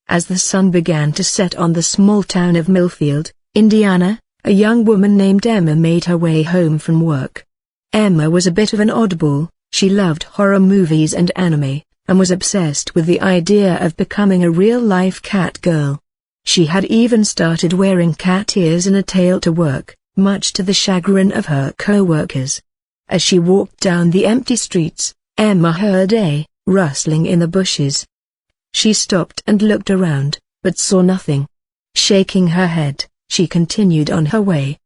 As the sun began to set on the small town of Millfield, Indiana, a young woman named Emma made her way home from work. Emma was a bit of an oddball. She loved horror movies and anime, and was obsessed with the idea of becoming a real-life cat girl. She had even started wearing cat ears and a tail to work, much to the chagrin of her co-workers. As she walked down the empty streets, Emma heard a rustling in the bushes. She stopped and looked around, but saw nothing. Shaking her head, she continued on her way.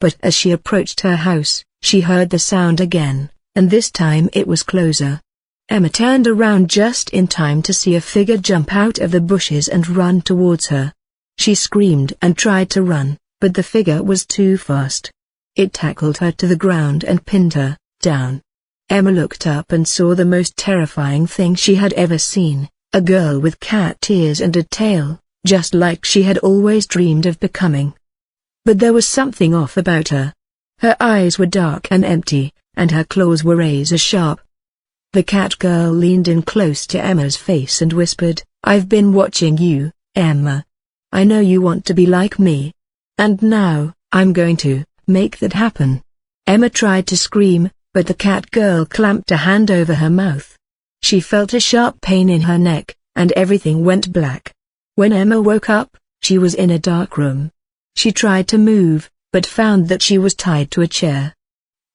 But as she approached her house, she heard the sound again, and this time it was closer. Emma turned around just in time to see a figure jump out of the bushes and run towards her. She screamed and tried to run, but the figure was too fast. It tackled her to the ground and pinned her down. Emma looked up and saw the most terrifying thing she had ever seen, a girl with cat ears and a tail, just like she had always dreamed of becoming. But there was something off about her. Her eyes were dark and empty, and her claws were razor-sharp. The cat girl leaned in close to Emma's face and whispered, "I've been watching you, Emma. I know you want to be like me. And now, I'm going to make that happen." Emma tried to scream, but the cat girl clamped a hand over her mouth. She felt a sharp pain in her neck, and everything went black. When Emma woke up, she was in a dark room. She tried to move, but found that she was tied to a chair.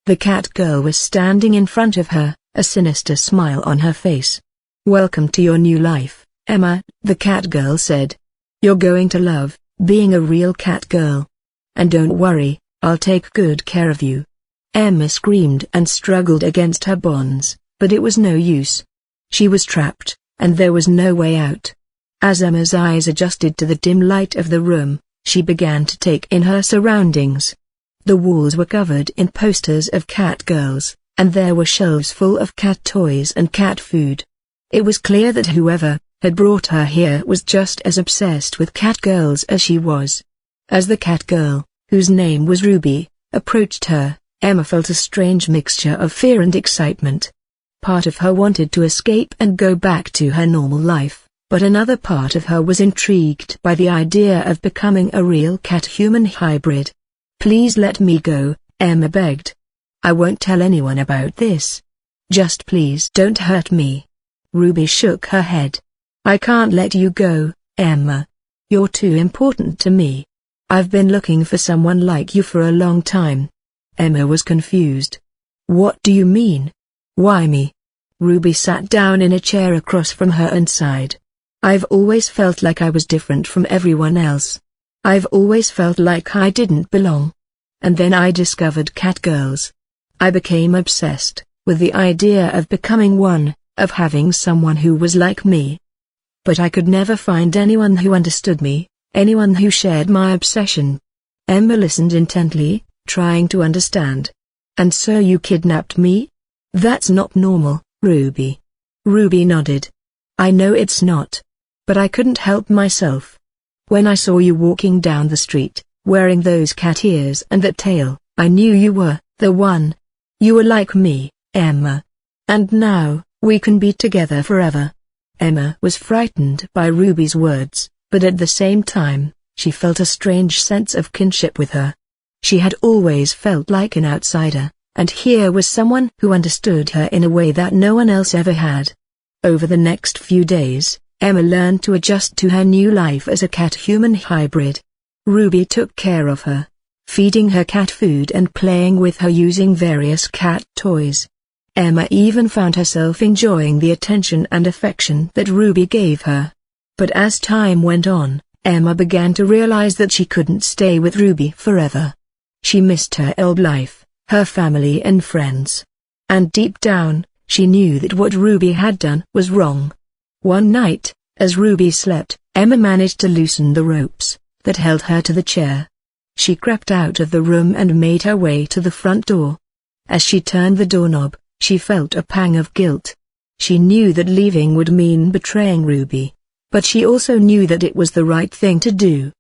The cat girl was standing in front of her, a sinister smile on her face. "Welcome to your new life, Emma," the cat girl said. "You're going to love being a real cat girl. And don't worry, I'll take good care of you." Emma screamed and struggled against her bonds, but it was no use. She was trapped, and there was no way out. As Emma's eyes adjusted to the dim light of the room, she began to take in her surroundings. The walls were covered in posters of cat girls, and there were shelves full of cat toys and cat food. It was clear that whoever had brought her here was just as obsessed with cat girls as she was. As the cat girl, whose name was Ruby, approached her, Emma felt a strange mixture of fear and excitement. Part of her wanted to escape and go back to her normal life, but another part of her was intrigued by the idea of becoming a real cat-human hybrid. "Please let me go," Emma begged. "I won't tell anyone about this. Just please don't hurt me." Ruby shook her head. "I can't let you go, Emma. You're too important to me. I've been looking for someone like you for a long time." Emma was confused. "What do you mean? Why me?" Ruby sat down in a chair across from her and sighed. "I've always felt like I was different from everyone else. I've always felt like I didn't belong. And then I discovered cat girls. I became obsessed with the idea of becoming one, of having someone who was like me. But I could never find anyone who understood me, anyone who shared my obsession." Emma listened intently, trying to understand. "And so you kidnapped me? That's not normal, Ruby." Ruby nodded. "I know it's not. But I couldn't help myself. When I saw you walking down the street, wearing those cat ears and that tail, I knew you were the one. You were like me, Emma. And now, we can be together forever." Emma was frightened by Ruby's words, but at the same time, she felt a strange sense of kinship with her. She had always felt like an outsider, and here was someone who understood her in a way that no one else ever had. Over the next few days, Emma learned to adjust to her new life as a cat-human hybrid. Ruby took care of her, feeding her cat food and playing with her using various cat toys. Emma even found herself enjoying the attention and affection that Ruby gave her. But as time went on, Emma began to realize that she couldn't stay with Ruby forever. She missed her old life, her family and friends. And deep down, she knew that what Ruby had done was wrong. One night, as Ruby slept, Emma managed to loosen the ropes that held her to the chair. She crept out of the room and made her way to the front door. As she turned the doorknob, she felt a pang of guilt. She knew that leaving would mean betraying Ruby, but she also knew that it was the right thing to do.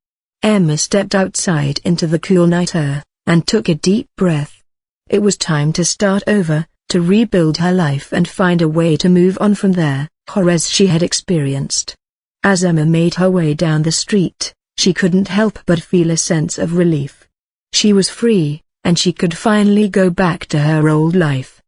Emma stepped outside into the cool night air, and took a deep breath. It was time to start over, to rebuild her life and find a way to move on from the horrors she had experienced. As Emma made her way down the street, she couldn't help but feel a sense of relief. She was free, and she could finally go back to her old life.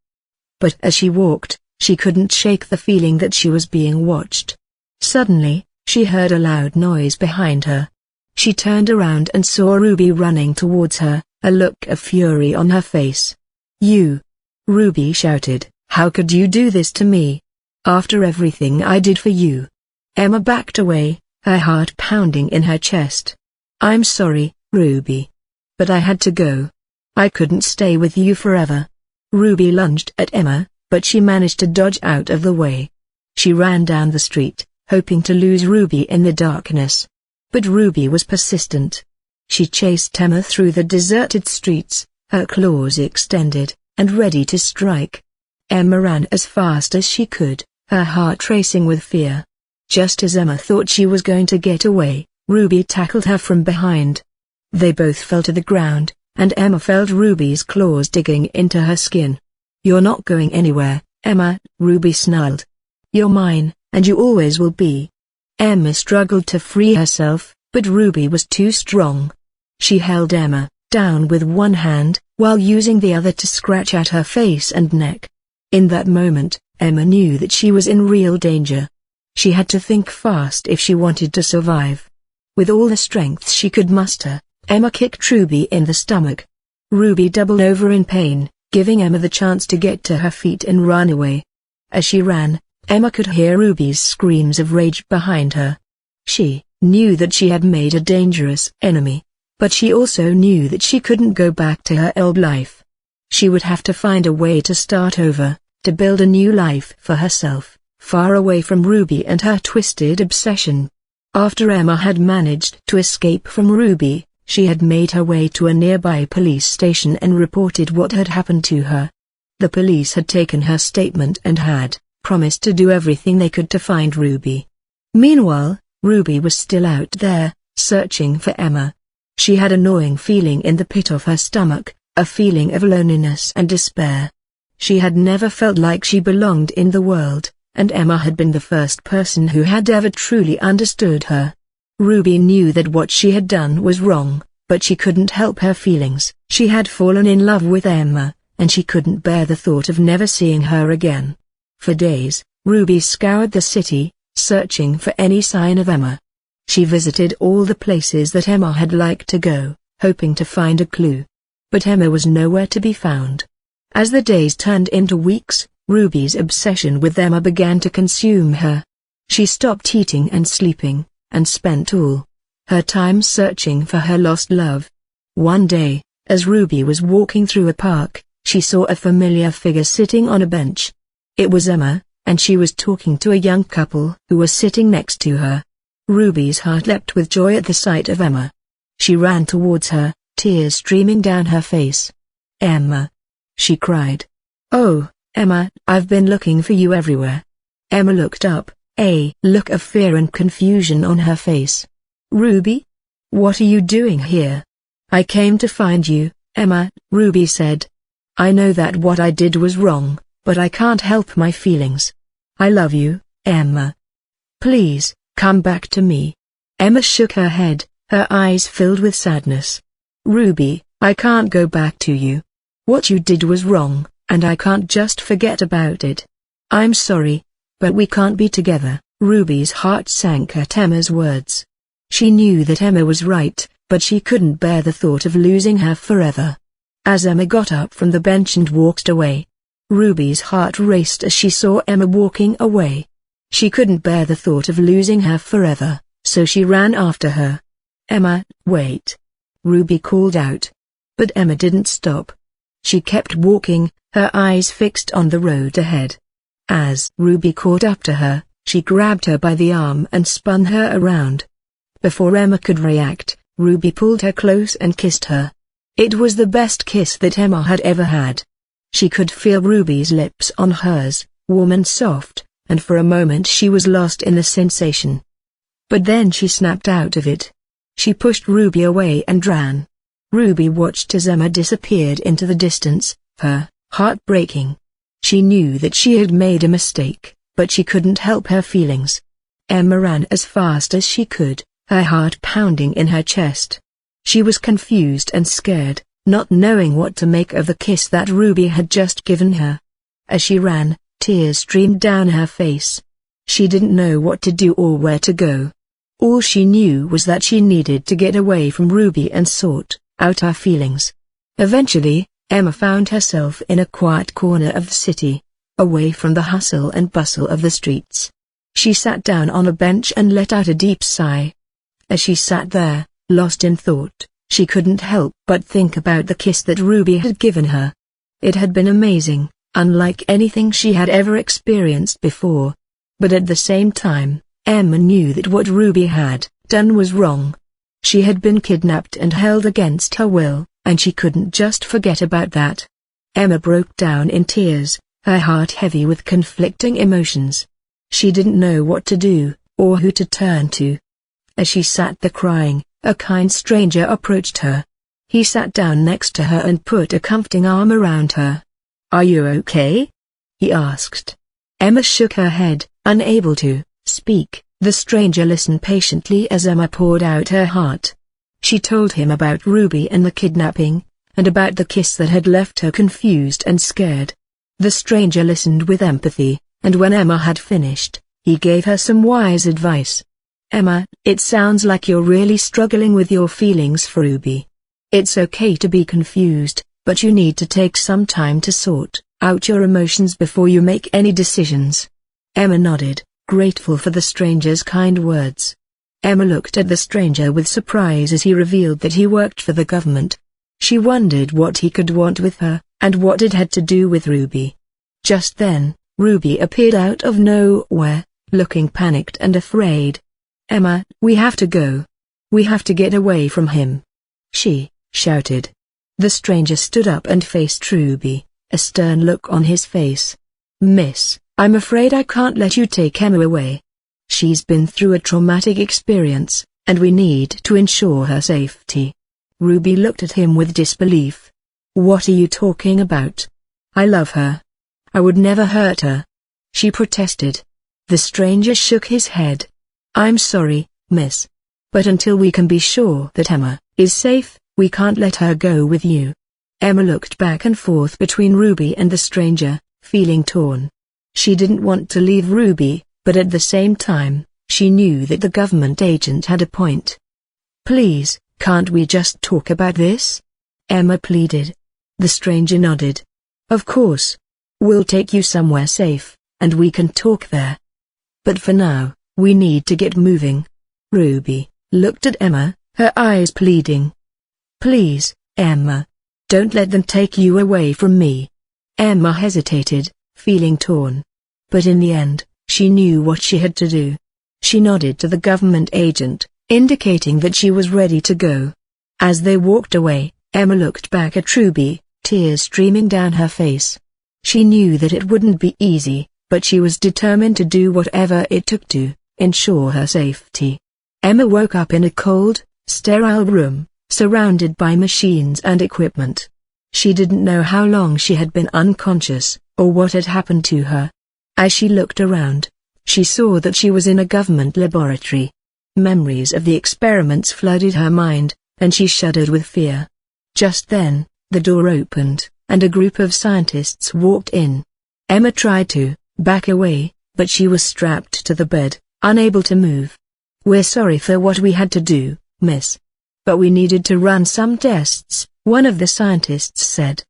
But as she walked, she couldn't shake the feeling that she was being watched. Suddenly, she heard a loud noise behind her. She turned around and saw Ruby running towards her, a look of fury on her face. "You!" Ruby shouted, "how could you do this to me? After everything I did for you?" Emma backed away, her heart pounding in her chest. "I'm sorry, Ruby. But I had to go. I couldn't stay with you forever." Ruby lunged at Emma, but she managed to dodge out of the way. She ran down the street, hoping to lose Ruby in the darkness. But Ruby was persistent. She chased Emma through the deserted streets, her claws extended, and ready to strike. Emma ran as fast as she could, her heart racing with fear. Just as Emma thought she was going to get away, Ruby tackled her from behind. They both fell to the ground, and Emma felt Ruby's claws digging into her skin. "You're not going anywhere, Emma," Ruby snarled. "You're mine, and you always will be." Emma struggled to free herself, but Ruby was too strong. She held Emma down with one hand, while using the other to scratch at her face and neck. In that moment, Emma knew that she was in real danger. She had to think fast if she wanted to survive. With all the strength she could muster, Emma kicked Ruby in the stomach. Ruby doubled over in pain, giving Emma the chance to get to her feet and run away. As she ran, Emma could hear Ruby's screams of rage behind her. She knew that she had made a dangerous enemy, but she also knew that she couldn't go back to her old life. She would have to find a way to start over, to build a new life for herself, far away from Ruby and her twisted obsession. After Emma had managed to escape from Ruby, she had made her way to a nearby police station and reported what had happened to her. The police had taken her statement and had promised to do everything they could to find Ruby. Meanwhile, Ruby was still out there, searching for Emma. She had an gnawing feeling in the pit of her stomach, a feeling of loneliness and despair. She had never felt like she belonged in the world, and Emma had been the first person who had ever truly understood her. Ruby knew that what she had done was wrong, but she couldn't help her feelings. She had fallen in love with Emma, and she couldn't bear the thought of never seeing her again. For days, Ruby scoured the city, searching for any sign of Emma. She visited all the places that Emma had liked to go, hoping to find a clue. But Emma was nowhere to be found. As the days turned into weeks, Ruby's obsession with Emma began to consume her. She stopped eating and sleeping, and spent all her time searching for her lost love. One day, as Ruby was walking through a park, she saw a familiar figure sitting on a bench. It was Emma, and she was talking to a young couple who was sitting next to her. Ruby's heart leapt with joy at the sight of Emma. She ran towards her, tears streaming down her face. "Emma!" she cried. "Oh, Emma, I've been looking for you everywhere." Emma looked up, a look of fear and confusion on her face. "Ruby? What are you doing here?" "I came to find you, Emma," Ruby said. "I know that what I did was wrong, but I can't help my feelings. I love you, Emma. Please, come back to me." Emma shook her head, her eyes filled with sadness. "Ruby, I can't go back to you. What you did was wrong, and I can't just forget about it. I'm sorry, but we can't be together." Ruby's heart sank at Emma's words. She knew that Emma was right, but she couldn't bear the thought of losing her forever. As Emma got up from the bench and walked away, Ruby's heart raced as she saw Emma walking away. She couldn't bear the thought of losing her forever, so she ran after her. "Emma, wait!" Ruby called out. But Emma didn't stop. She kept walking, her eyes fixed on the road ahead. As Ruby caught up to her, she grabbed her by the arm and spun her around. Before Emma could react, Ruby pulled her close and kissed her. It was the best kiss that Emma had ever had. She could feel Ruby's lips on hers, warm and soft, and for a moment she was lost in the sensation. But then she snapped out of it. She pushed Ruby away and ran. Ruby watched as Emma disappeared into the distance, her heart breaking. She knew that she had made a mistake, but she couldn't help her feelings. Emma ran as fast as she could, her heart pounding in her chest. She was confused and scared, not knowing what to make of the kiss that Ruby had just given her. As she ran, tears streamed down her face. She didn't know what to do or where to go. All she knew was that she needed to get away from Ruby and sort out her feelings. Eventually, Emma found herself in a quiet corner of the city, away from the hustle and bustle of the streets. She sat down on a bench and let out a deep sigh. As she sat there, lost in thought, she couldn't help but think about the kiss that Ruby had given her. It had been amazing, unlike anything she had ever experienced before. But at the same time, Emma knew that what Ruby had done was wrong. She had been kidnapped and held against her will, and she couldn't just forget about that. Emma broke down in tears, her heart heavy with conflicting emotions. She didn't know what to do, or who to turn to. As she sat there crying, a kind stranger approached her. He sat down next to her and put a comforting arm around her. "Are you okay?" he asked. Emma shook her head, unable to speak. The stranger listened patiently as Emma poured out her heart. She told him about Ruby and the kidnapping, and about the kiss that had left her confused and scared. The stranger listened with empathy, and when Emma had finished, he gave her some wise advice. "Emma, it sounds like you're really struggling with your feelings for Ruby. It's okay to be confused, but you need to take some time to sort out your emotions before you make any decisions." Emma nodded, grateful for the stranger's kind words. Emma looked at the stranger with surprise as he revealed that he worked for the government. She wondered what he could want with her, and what it had to do with Ruby. Just then, Ruby appeared out of nowhere, looking panicked and afraid. "Emma, we have to go. We have to get away from him," she shouted. The stranger stood up and faced Ruby, a stern look on his face. "Miss, I'm afraid I can't let you take Emma away. She's been through a traumatic experience, and we need to ensure her safety." Ruby looked at him with disbelief. "What are you talking about? I love her. I would never hurt her," she protested. The stranger shook his head. "I'm sorry, miss. But until we can be sure that Emma is safe, we can't let her go with you." Emma looked back and forth between Ruby and the stranger, feeling torn. She didn't want to leave Ruby, but at the same time, she knew that the government agent had a point. "Please, can't we just talk about this?" Emma pleaded. The stranger nodded. "Of course. We'll take you somewhere safe, and we can talk there. But for now, we need to get moving." Ruby looked at Emma, her eyes pleading. "Please, Emma. Don't let them take you away from me." Emma hesitated, feeling torn. But in the end, she knew what she had to do. She nodded to the government agent, indicating that she was ready to go. As they walked away, Emma looked back at Ruby, tears streaming down her face. She knew that it wouldn't be easy, but she was determined to do whatever it took to ensure her safety. Emma woke up in a cold, sterile room, surrounded by machines and equipment. She didn't know how long she had been unconscious, or what had happened to her. As she looked around, she saw that she was in a government laboratory. Memories of the experiments flooded her mind, and she shuddered with fear. Just then, the door opened, and a group of scientists walked in. Emma tried to back away, but she was strapped to the bed, unable to move. "We're sorry for what we had to do, miss. But we needed to run some tests," one of the scientists said.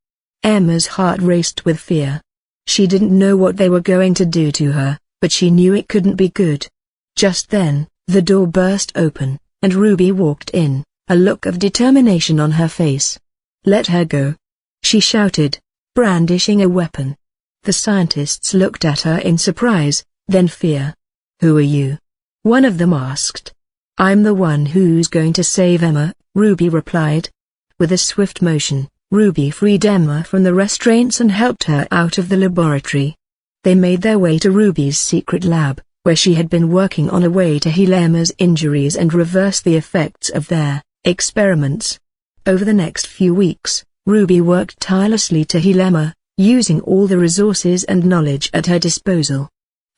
Emma's heart raced with fear. She didn't know what they were going to do to her, but she knew it couldn't be good. Just then, the door burst open, and Ruby walked in, a look of determination on her face. "Let her go," she shouted, brandishing a weapon. The scientists looked at her in surprise, then fear. "Who are you?" one of them asked. "I'm the one who's going to save Emma," Ruby replied. With a swift motion, Ruby freed Emma from the restraints and helped her out of the laboratory. They made their way to Ruby's secret lab, where she had been working on a way to heal Emma's injuries and reverse the effects of their experiments. Over the next few weeks, Ruby worked tirelessly to heal Emma, using all the resources and knowledge at her disposal.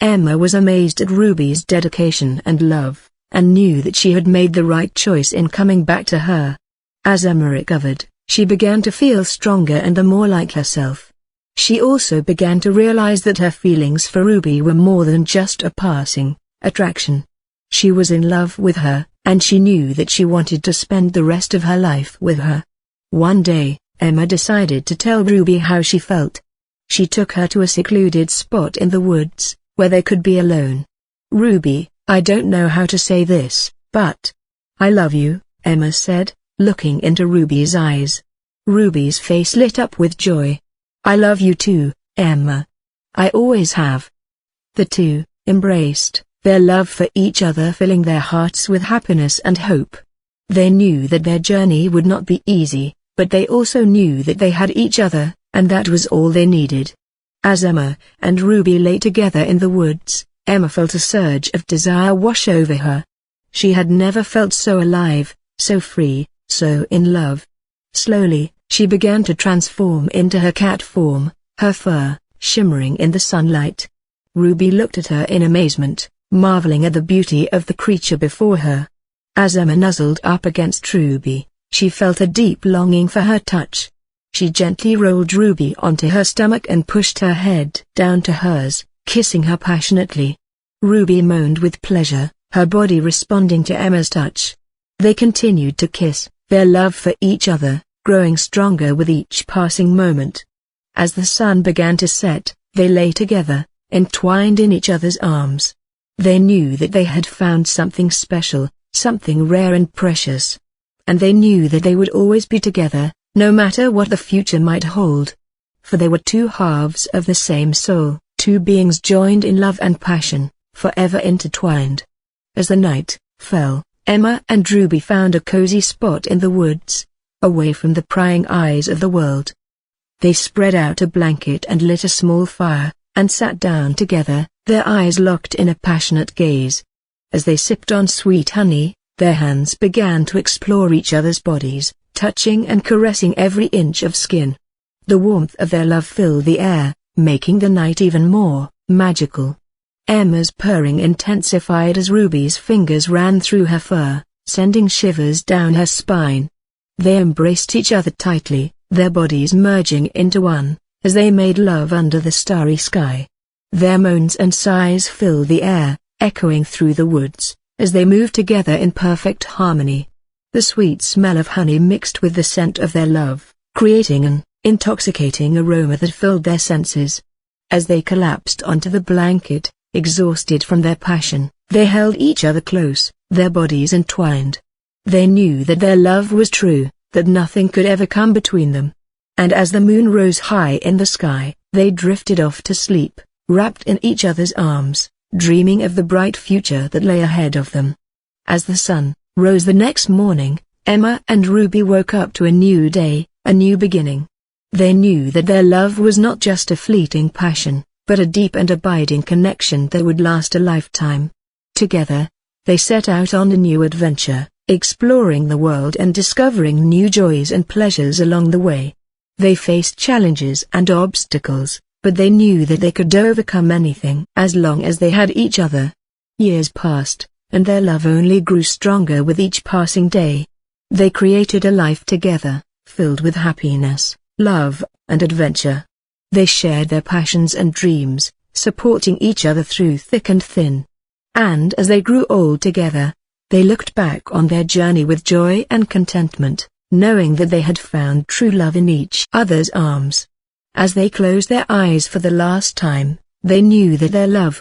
Emma was amazed at Ruby's dedication and love, and knew that she had made the right choice in coming back to her. As Emma recovered, she began to feel stronger and more like herself. She also began to realize that her feelings for Ruby were more than just a passing attraction. She was in love with her, and she knew that she wanted to spend the rest of her life with her. One day, Emma decided to tell Ruby how she felt. She took her to a secluded spot in the woods, where they could be alone. "Ruby, I don't know how to say this, but I love you," Emma said, looking into Ruby's eyes. Ruby's face lit up with joy. "I love you too, Emma. I always have." The two embraced, their love for each other filling their hearts with happiness and hope. They knew that their journey would not be easy, but they also knew that they had each other, and that was all they needed. As Emma and Ruby lay together in the woods, Emma felt a surge of desire wash over her. She had never felt so alive, so free, so in love. Slowly, she began to transform into her cat form, her fur shimmering in the sunlight. Ruby looked at her in amazement, marveling at the beauty of the creature before her. As Emma nuzzled up against Ruby, she felt a deep longing for her touch. She gently rolled Ruby onto her stomach and pushed her head down to hers, kissing her passionately. Ruby moaned with pleasure, her body responding to Emma's touch. They continued to kiss, their love for each other growing stronger with each passing moment. As the sun began to set, they lay together, entwined in each other's arms. They knew that they had found something special, something rare and precious. And they knew that they would always be together, no matter what the future might hold. For they were two halves of the same soul, two beings joined in love and passion, forever intertwined. As the night fell, Emma and Ruby found a cozy spot in the woods, away from the prying eyes of the world. They spread out a blanket and lit a small fire, and sat down together, their eyes locked in a passionate gaze. As they sipped on sweet honey, their hands began to explore each other's bodies, touching and caressing every inch of skin. The warmth of their love filled the air, making the night even more magical. Emma's purring intensified as Ruby's fingers ran through her fur, sending shivers down her spine. They embraced each other tightly, their bodies merging into one, as they made love under the starry sky. Their moans and sighs filled the air, echoing through the woods, as they moved together in perfect harmony. The sweet smell of honey mixed with the scent of their love, creating an intoxicating aroma that filled their senses. As they collapsed onto the blanket, exhausted from their passion, they held each other close, their bodies entwined. They knew that their love was true, that nothing could ever come between them. And as the moon rose high in the sky, they drifted off to sleep, wrapped in each other's arms, dreaming of the bright future that lay ahead of them. As the sun rose the next morning, Emma and Ruby woke up to a new day, a new beginning. They knew that their love was not just a fleeting passion, but a deep and abiding connection that would last a lifetime. Together, they set out on a new adventure, exploring the world and discovering new joys and pleasures along the way. They faced challenges and obstacles, but they knew that they could overcome anything as long as they had each other. Years passed, and their love only grew stronger with each passing day. They created a life together, filled with happiness, love, and adventure. They shared their passions and dreams, supporting each other through thick and thin. And as they grew old together, they looked back on their journey with joy and contentment, knowing that they had found true love in each other's arms. As they closed their eyes for the last time, they knew that their love